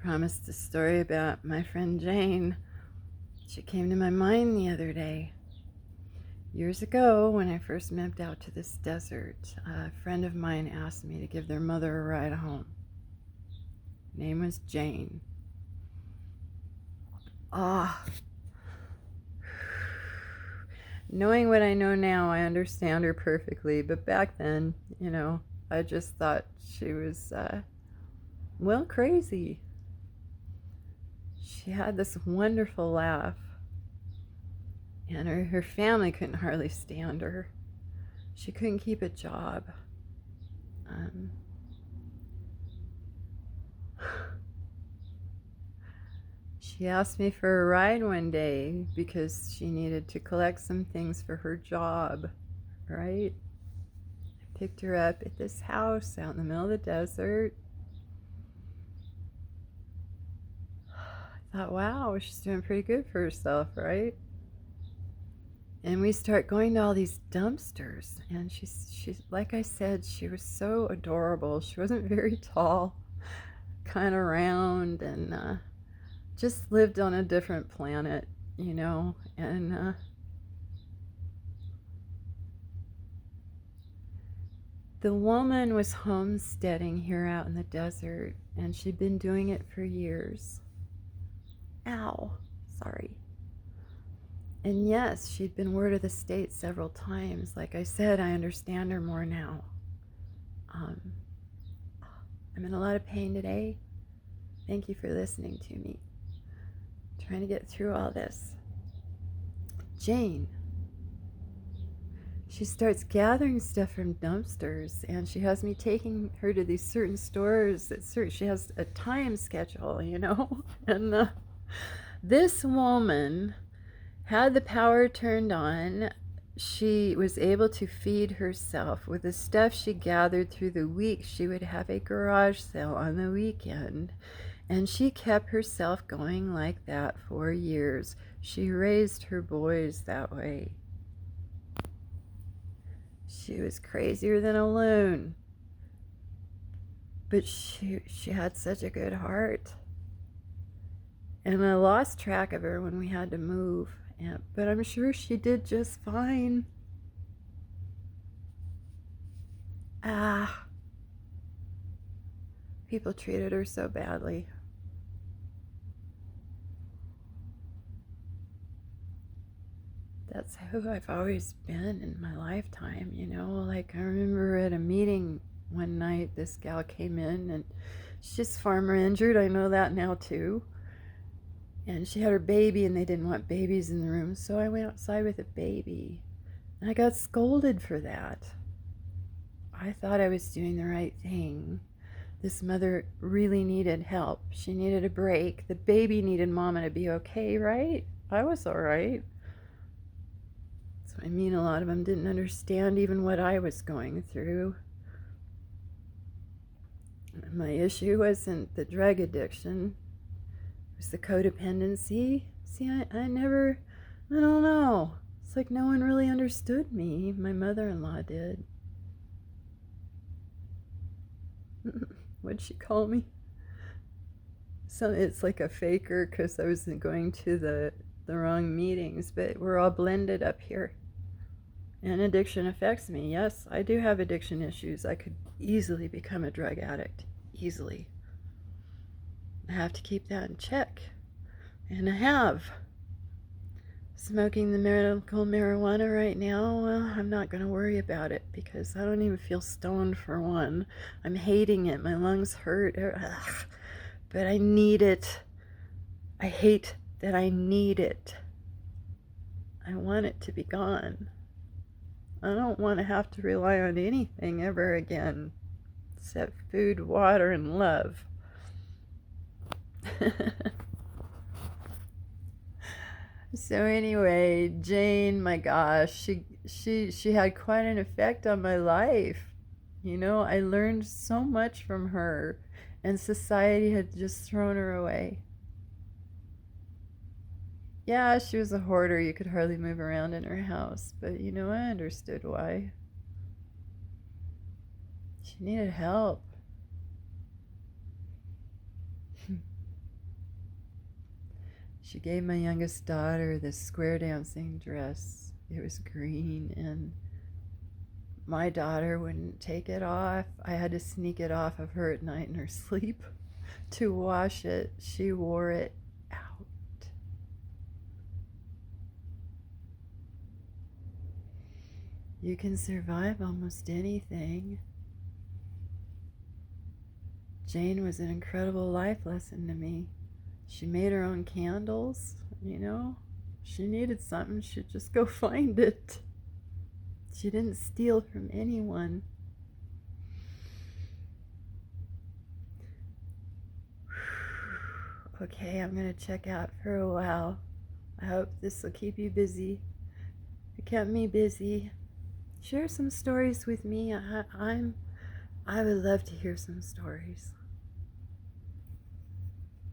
promised a story about my friend Jane. She came to my mind the other day. Years ago, when I first moved out to this desert, a friend of mine asked me to give their mother a ride home. Her name was Jane. Ah, knowing what I know now, I understand her perfectly. But back then, I just thought she was, crazy. She had this wonderful laugh, and her family couldn't hardly stand her. She couldn't keep a job. She asked me for a ride one day because she needed to collect some things for her job, right? I picked her up at this house out in the middle of the desert. I thought, wow, she's doing pretty good for herself, right? And we start going to all these dumpsters, and she's like I said, she was so adorable. She wasn't very tall, kind of round, and just lived on a different planet, and the woman was homesteading here out in the desert, and she'd been doing it for years. Ow, sorry. And yes, she'd been word of the state several times. Like I said, I understand her more now. I'm in a lot of pain today. Thank you for listening to me. I'm trying to get through all this. Jane. She starts gathering stuff from dumpsters, and she has me taking her to these certain stores. She has a time schedule, and this woman had the power turned on. She was able to feed herself with the stuff she gathered through the week. She would have a garage sale on the weekend, and she kept herself going like that for years. She raised her boys that way. She was crazier than a loon, but she had such a good heart. And I lost track of her when we had to move, but I'm sure she did just fine. People treated her so badly. That's who I've always been in my lifetime, Like I remember at a meeting one night, this gal came in, and she's farmer injured. I know that now too. And she had her baby, and they didn't want babies in the room, so I went outside with a baby. And I got scolded for that. I thought I was doing the right thing. This mother really needed help. She needed a break. The baby needed mama to be okay, right? I was all right. So I mean, a lot of them didn't understand even what I was going through. My issue wasn't the drug addiction. It was the codependency. See, I don't know. It's like no one really understood me. My mother-in-law did. What'd she call me? So it's like a faker because I was going to the wrong meetings, but we're all blended up here. And addiction affects me. Yes, I do have addiction issues. I could easily become a drug addict. Easily. I have to keep that in check. And I have. Smoking the medical marijuana right now, well, I'm not going to worry about it because I don't even feel stoned for one. I'm hating it. My lungs hurt. Ugh. But I need it. I hate that I need it. I want it to be gone. I don't want to have to rely on anything ever again except food, water, and love. So anyway, Jane, my gosh, she had quite an effect on my life. I learned so much from her, and society had just thrown her away. Yeah, she was a hoarder. You could hardly move around in her house, but I understood why. She needed help. She gave my youngest daughter this square dancing dress. It was green, and my daughter wouldn't take it off. I had to sneak it off of her at night in her sleep to wash it. She wore it out. You can survive almost anything. Jane was an incredible life lesson to me. She made her own candles, you know. She needed something, she'd just go find it. She didn't steal from anyone. Okay, I'm gonna check out for a while. I hope this will keep you busy. It kept me busy. Share some stories with me. I would love to hear some stories.